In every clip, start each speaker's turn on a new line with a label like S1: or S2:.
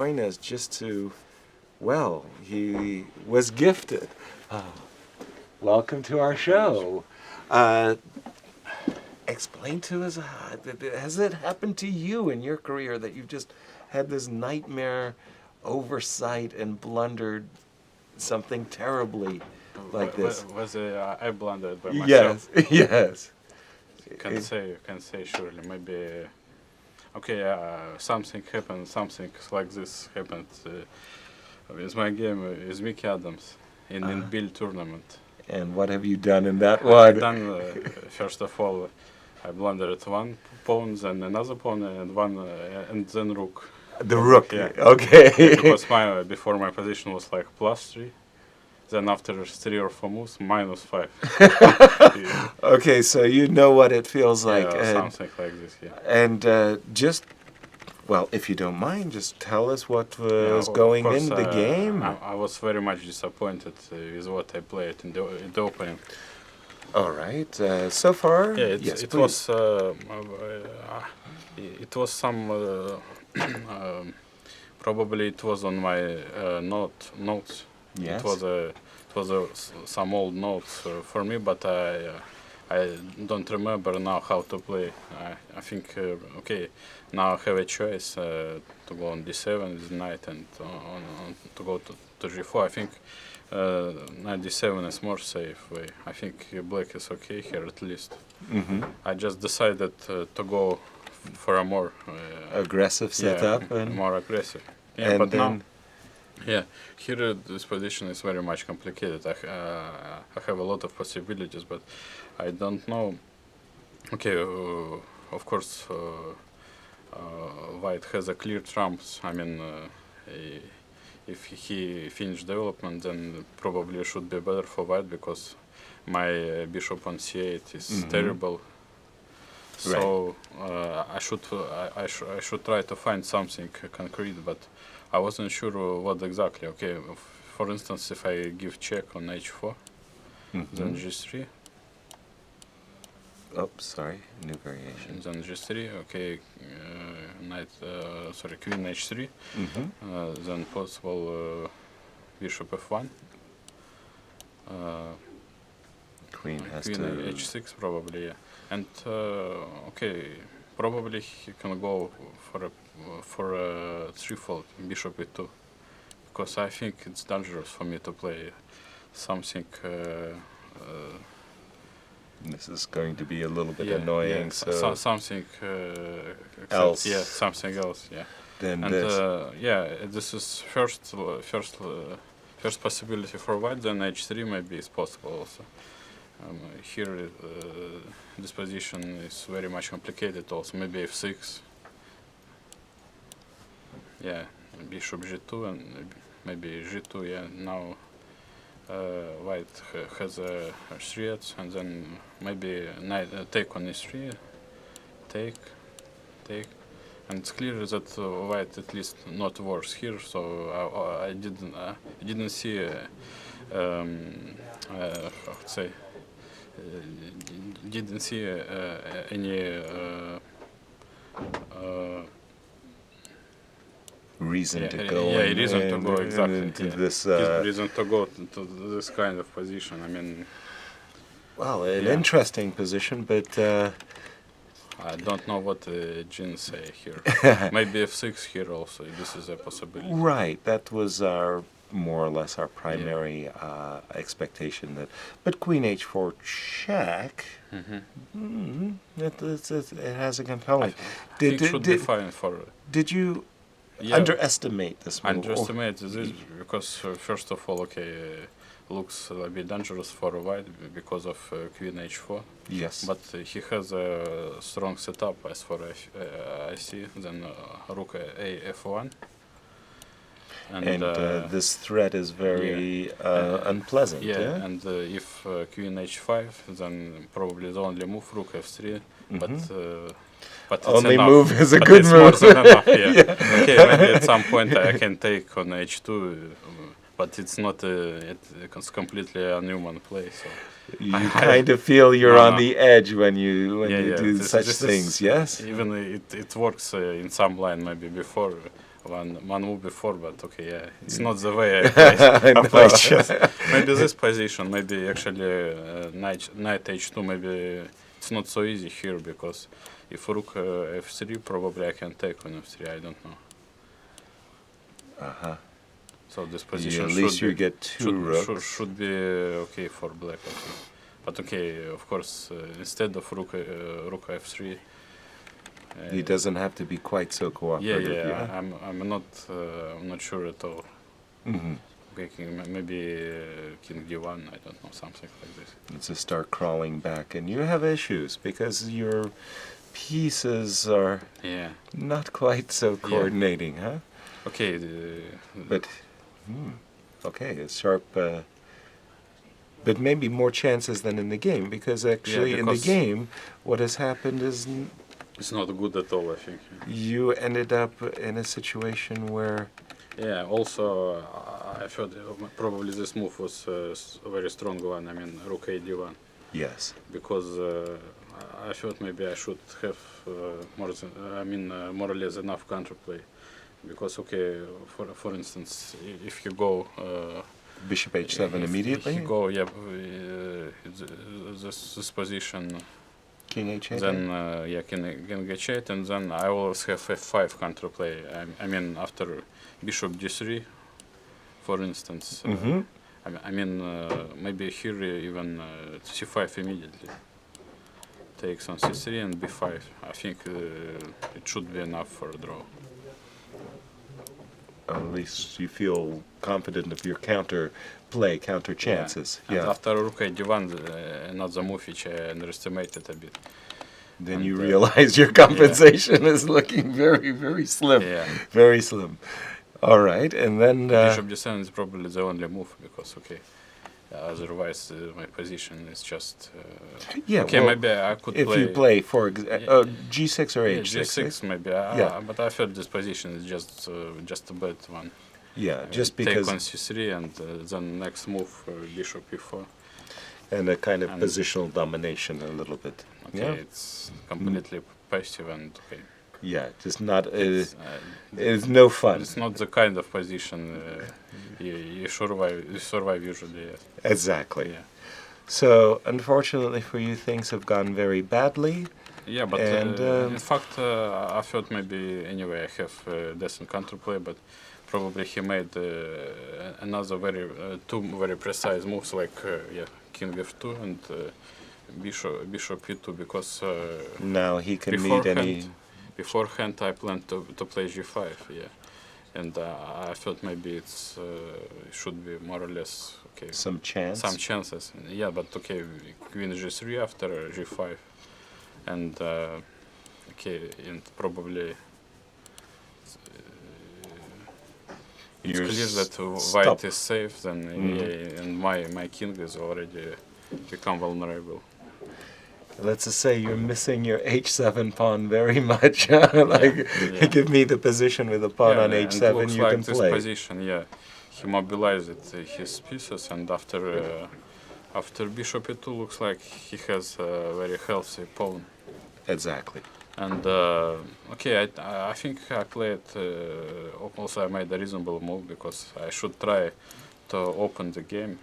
S1: join us just to, well, he was gifted. Welcome to our show. Explain to us, has it happened to you in your career that you've just had this nightmare oversight and blundered something terribly like this?
S2: I blundered by myself?
S1: Yes, yes.
S2: Can say surely. Maybe, something happened, something like this happened with my game with Mickey Adams in Bill tournament.
S1: And what have you done in that one?
S2: I've done, first of all, I blundered one pawn, then another pawn, and then rook.
S1: The rook,
S2: yeah.
S1: Okay.
S2: Because before my position was like +3, then after 3 or 4 moves, -5. Yeah.
S1: Okay, so you know what it feels like.
S2: Yeah, something like this, yeah.
S1: And if you don't mind, just tell us what was going in the game.
S2: I was very much disappointed with what I played in the opening.
S1: All right. So far,
S2: it was some. Probably it was on my notes.
S1: Yes.
S2: It was some old notes for me, but I don't remember now how to play. I think now I have a choice to go on d7 with knight and to go to g4. I think knight d7 is more safe way. I think black is okay here at least.
S1: Mm-hmm.
S2: I just decided to go for a more
S1: aggressive setup.
S2: And more aggressive. Yeah, but now. Yeah, here this position is very much complicated. I have a lot of possibilities, but I don't know. Okay, of course, White has a clear trumps. I mean, if he finished development, then probably it should be better for White because my bishop on c8 is terrible. So I should try to find something concrete, but I wasn't sure what exactly. Okay, for instance, if I give check on h4, then g3.
S1: Oops, sorry, new variation.
S2: Then g3. Okay, queen h3. Then possible bishop f1.
S1: Queen has
S2: queen
S1: to
S2: h6 probably. Yeah. And probably he can go for a threefold bishop e2, because I think it's dangerous for me to play something.
S1: This is going to be a little bit annoying.
S2: Yeah,
S1: so
S2: something
S1: else.
S2: Yeah, something else. Yeah.
S1: Then
S2: And
S1: this.
S2: this is first possibility for White. Then h3 maybe is possible also. Here, this position is very much complicated also. Maybe f6. Yeah, bishop g2 and maybe g2. Yeah, now White has a threat, and then maybe knight take on e3. Take, and it's clear that White at least not worse here. So I didn't see how to say. Didn't see any
S1: reason to go.
S2: Reason to go exactly.
S1: Into this.
S2: Reason to go to this kind of position. I mean.
S1: Well, an interesting position, but.
S2: I don't know what Jin say here. Maybe f6 here also. This is a possibility.
S1: Right. That was more or less our primary expectation. But Queen h4 check. It has a compelling.
S2: It should be fine for.
S1: Did you underestimate this move?
S2: Underestimate this because first of all, looks a bit dangerous for White because of Queen h4.
S1: Yes.
S2: But he has a strong setup as far as I see. Then Rook a f1.
S1: And this threat is very unpleasant.
S2: Yeah, and if Queen h5, then probably the only move Rook f3. But
S1: only
S2: enough.
S1: move is a
S2: but
S1: good
S2: it's
S1: move.
S2: More than enough, yeah. Okay, maybe at some point I can take on h2, but it's not it's completely a Newman play. So
S1: You kind of feel you're on the edge when you do such things, yes?
S2: Even it works in some line maybe before. one move before, but okay, yeah, it's not the way I play chess. Maybe this position, maybe actually knight h2, maybe it's not so easy here because if rook f3, probably I can take on f3. I don't know. So this position
S1: At least
S2: should
S1: you
S2: be,
S1: get two rooks.
S2: should be okay for black, I think. But okay, of course, instead of rook f3.
S1: He doesn't have to be quite so cooperative.
S2: Yeah. I'm not sure at all. Okay, maybe king d1. I don't know, something like this.
S1: It's to start crawling back, and you have issues because your pieces are not quite so coordinating, huh?
S2: Okay.
S1: But okay, it's sharp. But maybe more chances than in the game, because actually in the game, what has happened is
S2: it's not good at all, I think.
S1: you ended up in a situation where.
S2: Yeah, also I thought probably this move was a very strong one. I mean, rook a d1.
S1: Yes.
S2: Because I thought maybe I should have more or less enough counterplay. Because okay, for instance, if you go
S1: Bishop h7 immediately.
S2: If you go this position.
S1: King h8.
S2: Then king h8, and then I always have f5 counterplay. I mean after bishop d3, for instance. I mean maybe here even c5 immediately. Takes on c3 and b5. I think it should be enough for a draw.
S1: At least you feel confident of your counter chances.
S2: And after rook a d1, another move which I underestimated a bit.
S1: Then
S2: and
S1: you realize your compensation is looking very, very slim.
S2: Yeah.
S1: Very slim. All right, and then
S2: bishop d7 is probably the only move because otherwise my position is just okay. Well, maybe I could
S1: if
S2: play.
S1: you play for g6 or h6.
S2: G6 maybe. But I felt this position is just a bad one.
S1: Yeah, just because.
S2: Take on c3 and then next move bishop e4.
S1: And a kind of positional domination a little bit.
S2: Okay, it's completely passive and okay.
S1: Yeah, just not. It's no fun.
S2: It's not the kind of position you survive usually.
S1: Exactly.
S2: Yeah.
S1: So unfortunately for you, things have gone very badly.
S2: Yeah, but in fact, I thought maybe anyway I have decent counterplay, but probably he made another two very precise moves like king f2 and bishop e2 because
S1: now he can meet any.
S2: Beforehand, I planned to play g5, and I thought maybe it should be more or less okay.
S1: Some chances,
S2: but okay, queen g3 after g5, and and probably it's clear that white is safe. Then and my king is already become vulnerable.
S1: Let's just say you're missing your h7 pawn very much. Give me the position with the pawn on h7
S2: looks
S1: you
S2: like
S1: can
S2: this
S1: play.
S2: Position, he mobilized his pieces, and after bishop e2 looks like he has a very healthy pawn.
S1: Exactly.
S2: And I think I played. Also, I made a reasonable move because I should try to open the game.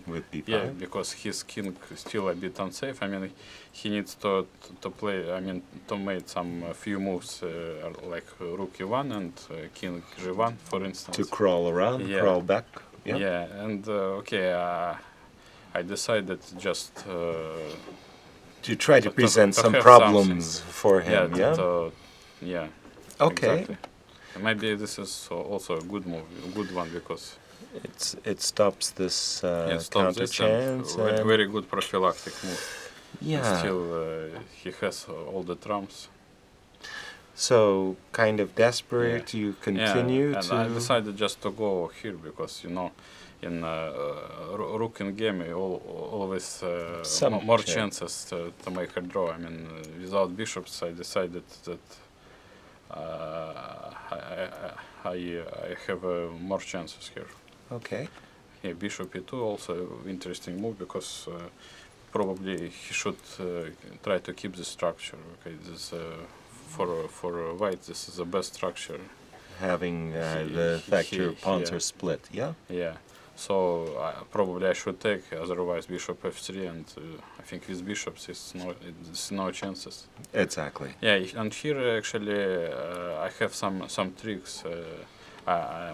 S1: With b5?
S2: Yeah, because his king is still a bit unsafe. I mean, he needs to play. I mean, to make some few moves like rook e1 and king g1, for instance.
S1: To crawl around, crawl back.
S2: Yeah, and I decided just
S1: to try to present some problems for him. Okay.
S2: Exactly. Maybe this is also a good move, a good one because.
S1: It stops this counter chance.
S2: Very good prophylactic move.
S1: Yeah.
S2: Still, he has all the trumps.
S1: So, kind of desperate, you continue
S2: and I decided just to go here because, in rook in game, always more chances to make a draw. I mean, without bishops, I decided that I have more chances here.
S1: Okay.
S2: Yeah, bishop e2 also interesting move because probably he should try to keep the structure. Okay, this for white this is the best structure
S1: having the fact your pawns are split. Yeah.
S2: Yeah. So probably I should take, otherwise bishop f3, and I think with bishops it's no chances.
S1: Exactly.
S2: Yeah, and here actually I have some tricks.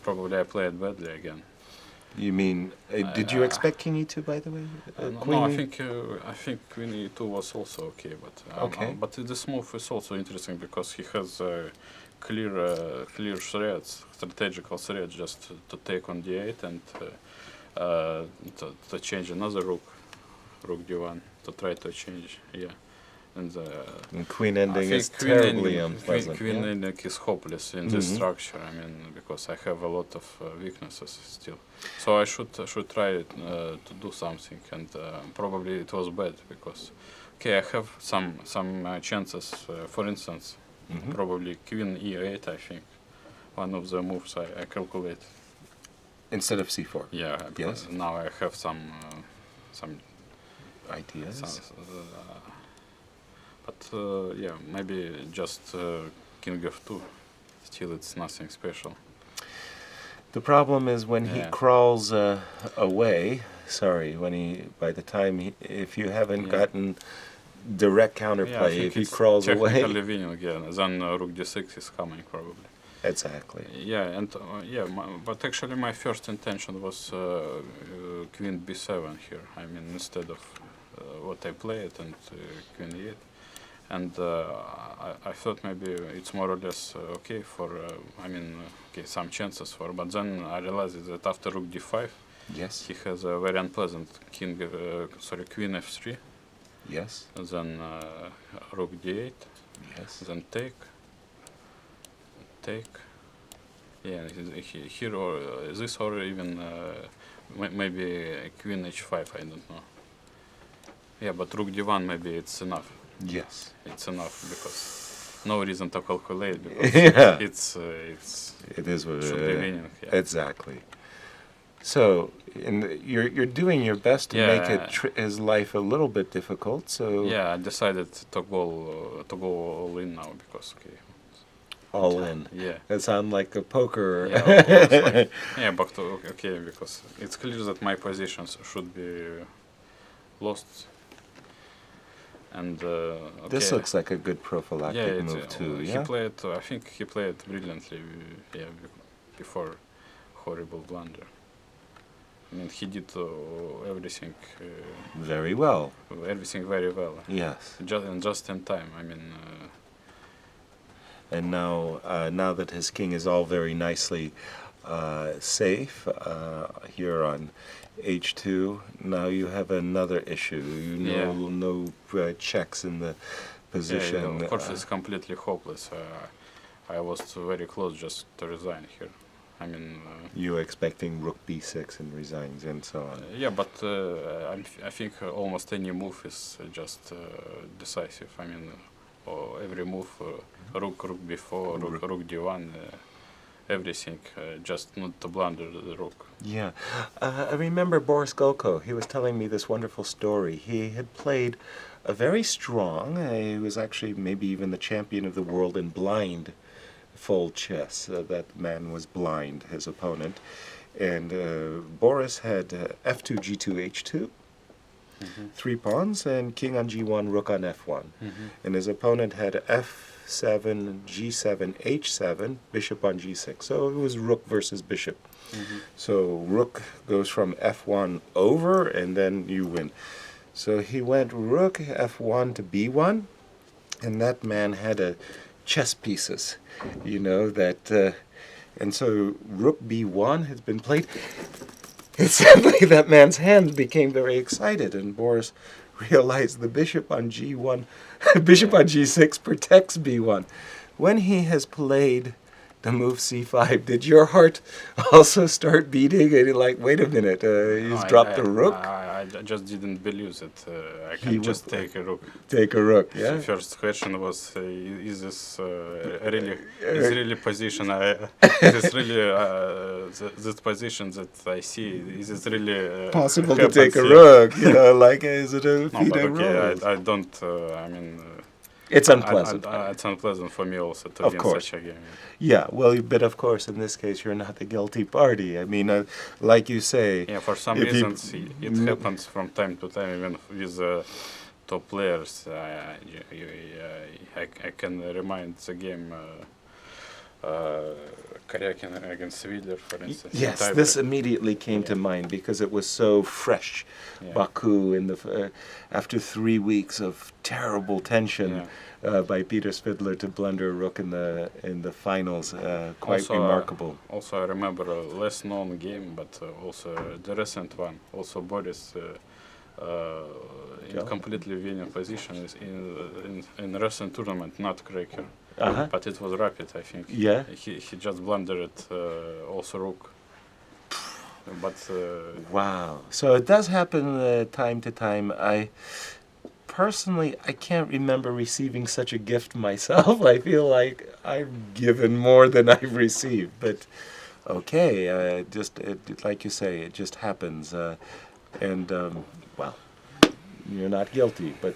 S2: Probably I played badly again.
S1: You mean, did you expect king e2, by the way?
S2: No, I think queen e2 was also okay, but
S1: Okay.
S2: but this move is also interesting because he has clear threats, strategical threats, just to take on d8 and to change another rook d1, to try to change, yeah. And
S1: queen
S2: I
S1: ending
S2: think
S1: is terribly unpleasant.
S2: Queen
S1: yeah?
S2: ending is hopeless in this structure. I mean, because I have a lot of weaknesses still. So I should try to do something, and probably it was bad because, okay, I have some chances. For instance, probably queen e8. I think one of the moves I calculate.
S1: Instead of c4.
S2: Yeah.
S1: Yes.
S2: Now I have some
S1: Ideas.
S2: But yeah, maybe just king f2. Still, it's nothing special.
S1: The problem is when he
S2: Yeah.
S1: crawls away. Sorry, by the time if you haven't
S2: Yeah.
S1: gotten direct
S2: Yeah, I
S1: counterplay,
S2: think
S1: if he
S2: it's
S1: crawls
S2: technically
S1: away.
S2: winning again. Then rook d6 is coming probably.
S1: Exactly.
S2: Yeah, and but actually my first intention was queen b7 here. I mean, instead of what I played and queen e8. And I thought maybe it's more or less okay for, okay, some chances for. But then I realized that after rook d5,
S1: Yes.
S2: he has a very unpleasant queen f3,
S1: Yes.
S2: then rook d8,
S1: Yes.
S2: then take. Yeah, here or this, or even maybe queen h5. I don't know. Yeah, but rook d1 maybe it's enough.
S1: Yes.
S2: It's enough because no reason to calculate because
S1: Yeah.
S2: it
S1: It is what
S2: should be winning. Yeah.
S1: Exactly. So, you're doing your best to make his life a little bit difficult. So
S2: Yeah, I decided to go all in now because okay.
S1: all in.
S2: Yeah.
S1: That sounds like a poker.
S2: Yeah, of course, like, yeah, but okay, because it's clear that my positions should be lost. And okay.
S1: This looks like a good prophylactic move too.
S2: He
S1: Yeah.
S2: played. I think he played brilliantly. Yeah, before horrible blunder. I mean, he did everything.
S1: Very well.
S2: Everything very well.
S1: Yes.
S2: Just in time. I mean.
S1: And now that his king is all very nicely safe here on h2, now you have another issue. No checks in the position.
S2: Yeah, of course, it's completely hopeless. I was very close just to resign here. I mean.
S1: You expecting rook b6 and resigns and so on.
S2: Yeah, but I think almost any move is just decisive. I mean, every move, rook b4, rook d1, everything, just not to blunder the rook.
S1: Yeah. I remember Boris Golko, he was telling me this wonderful story. He had played a very strong, he was actually maybe even the champion of the world in blind fold chess. That man was blind, his opponent. And Boris had f2, g2, h2. 3 pawns, and king on g1, rook on f1. And his opponent had f7, g7, h7, bishop on g6. So it was rook versus bishop. So rook goes from f1 over, and then you win. So he went rook f1 to b1, and that man had chess pieces, that... and so rook b1 has been played. And suddenly that man's hand became very excited, and Boris realized the bishop on g1, bishop on g6 protects b1. When he has played the move c5, did your heart also start beating? And you're like, wait a minute, he's dropped a rook?
S2: I just didn't believe that I can just take a rook.
S1: Take a rook, yeah?
S2: The first question was, is this really position? Is this really this position that I see? Is it really
S1: possible to take a rook? Is it a
S2: No, but okay,
S1: rook?
S2: I don't.
S1: It's unpleasant.
S2: It's unpleasant for me also to
S1: Of
S2: win
S1: course.
S2: such a game.
S1: Yeah, well, but of course, in this case, you're not the guilty party. I mean, like you say,
S2: Yeah, for some
S1: if you-
S2: reasons it happens from time to time, even with top players. I can remind the game Karyakin against Wheeler, for instance. in
S1: yes,
S2: tiebreak.
S1: this immediately came to
S2: Yeah.
S1: mind because it was so fresh.
S2: Yeah.
S1: Baku in the after 3 weeks of terrible tension by Peter Spidler to blunder a rook in the finals, quite
S2: Also,
S1: remarkable.
S2: Also, I remember a less known game, but also the recent one. Also, Boris in
S1: Yeah.
S2: completely winning position is in recent tournament, not Cracker,
S1: Uh-huh.
S2: but it was Rapid, I think.
S1: Yeah.
S2: He just blundered also Rook. But
S1: Wow. So it does happen time to time. Personally, I can't remember receiving such a gift myself. I feel like I've given more than I've received. But okay, like you say, it just happens. Well, you're not guilty, but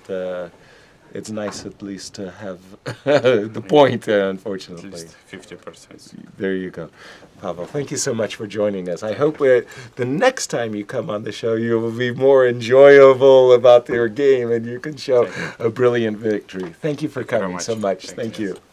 S1: it's nice at least to have the point,
S2: at
S1: unfortunately.
S2: least 50%.
S1: There you go. Pavel, thank you so much for joining us. I hope the next time you come on the show, you will be more enjoyable about your game and you can show
S2: Thank
S1: a brilliant victory. Thank you for
S2: Thank you very
S1: coming so
S2: much.
S1: much.
S2: Thank
S1: Thank
S2: you.
S1: you.